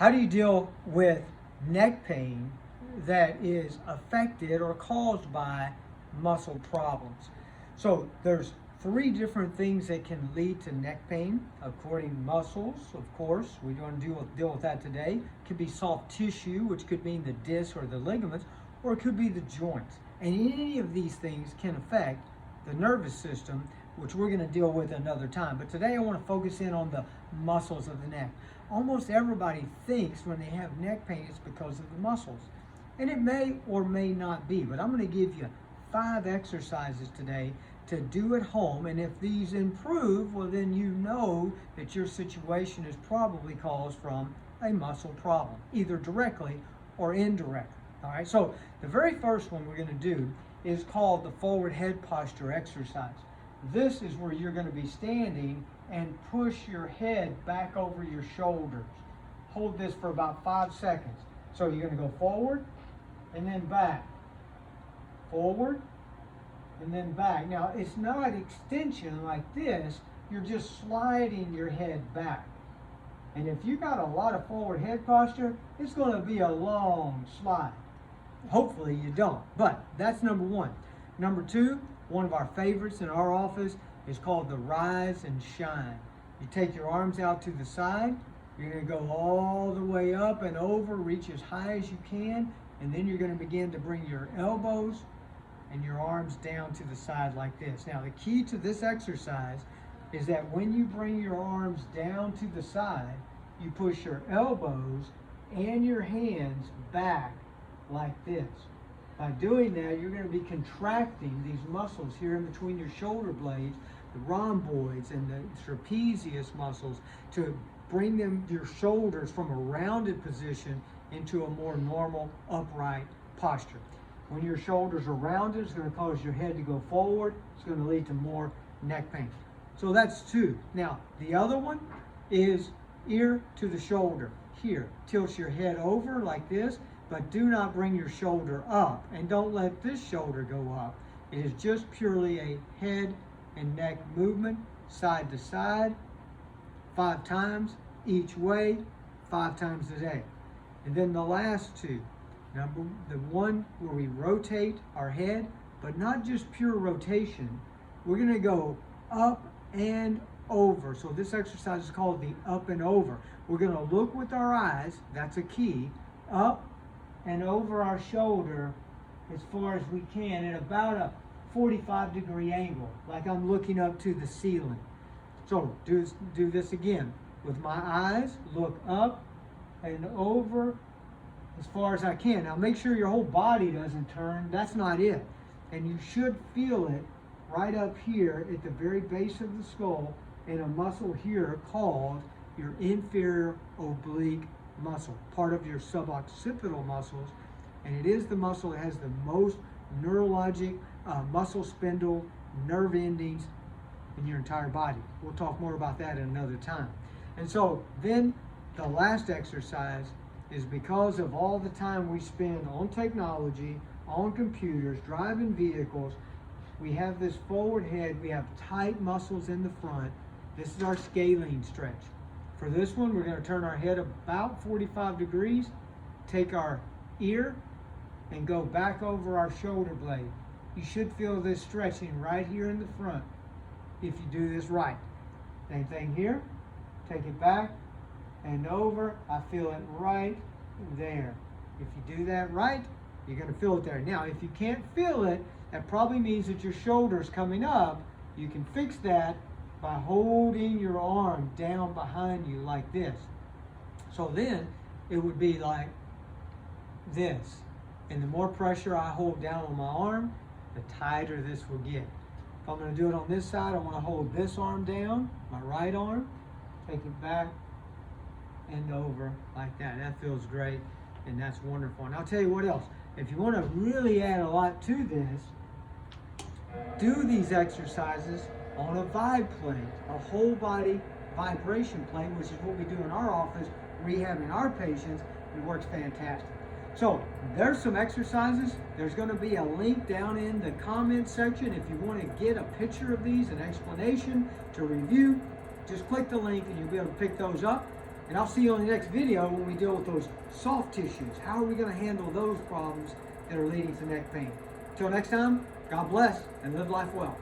How do you deal with neck pain that is affected or caused by muscle problems? So there's three different things that can lead to neck pain according to muscles. Of course, we don't deal with that today. It could be soft tissue, which could mean the disc or the ligaments, or it could be the joints. And any of these things can affect the nervous system, which we're going to deal with another time. But today I want to focus in on the muscles of the neck. Almost everybody thinks when they have neck pain it's because of the muscles. And it may or may not be, but I'm going to give you 5 exercises today to do at home. And if these improve, well, then you know that your situation is probably caused from a muscle problem, either directly or indirectly. All right, so the very first one we're going to do is called the forward head posture exercise. This is where you're going to be standing and push your head back over your shoulders. Hold this for about 5 seconds. So you're going to go forward and then back. Forward and then back. Now, it's not extension like this. You're just sliding your head back. And if you got a lot of forward head posture, it's going to be a long slide. Hopefully you don't, but that's number one. Number two, one of our favorites in our office is called the rise and shine. You take your arms out to the side, you're going to go all the way up and over, reach as high as you can, and then you're going to begin to bring your elbows and your arms down to the side like this. Now, the key to this exercise is that when you bring your arms down to the side, you push your elbows and your hands back like this. By doing that, you're going to be contracting these muscles here in between your shoulder blades, the rhomboids and the trapezius muscles, to bring your shoulders from a rounded position into a more normal, upright posture. When your shoulders are rounded, it's going to cause your head to go forward. It's going to lead to more neck pain. So that's 2. Now, the other one is ear to the shoulder. Here, tilt your head over like this, but do not bring your shoulder up, and don't let this shoulder go up. It is just purely a head and neck movement, side to side, 5 times each way, 5 times a day. And then the last 2, the one where we rotate our head, but not just pure rotation. We're going to go up and over. So this exercise is called the up and over. We're going to look with our eyes, that's a key, up and over our shoulder as far as we can at about a 45-degree angle, like I'm looking up to the ceiling. So do this again. With my eyes, look up and over as far as I can. Now make sure your whole body doesn't turn. That's not it. And you should feel it right up here at the very base of the skull in a muscle here called your inferior oblique muscle, part of your suboccipital muscles, and it is the muscle that has the most neurologic muscle spindle nerve endings in your entire body. We'll talk more about that in another time. And so then the last exercise is, because of all the time we spend on technology, on computers, driving vehicles, we have this forward head, we have tight muscles in the front. This is our scalene stretch. For this one, we're going to turn our head about 45 degrees, take our ear, and go back over our shoulder blade. You should feel this stretching right here in the front if you do this right. Same thing here. Take it back and over. I feel it right there. If you do that right, you're going to feel it there. Now, if you can't feel it, that probably means that your shoulder's coming up. You can fix that by holding your arm down behind you like this. So then it would be like this. And the more pressure I hold down on my arm, the tighter this will get. If I'm going to do it on this side, I want to hold this arm down, my right arm, take it back and over like that. That feels great, and that's wonderful. And I'll tell you what else. If you want to really add a lot to this, do these exercises on a vibe plate, a whole body vibration plate, which is what we do in our office, rehabbing our patients. It works fantastic. So there's some exercises. There's going to be a link down in the comment section if you want to get a picture of these, an explanation to review. Just click the link and you'll be able to pick those up. And I'll see you on the next video when we deal with those soft tissues. How are we going to handle those problems that are leading to neck pain? Until next time, God bless and live life well.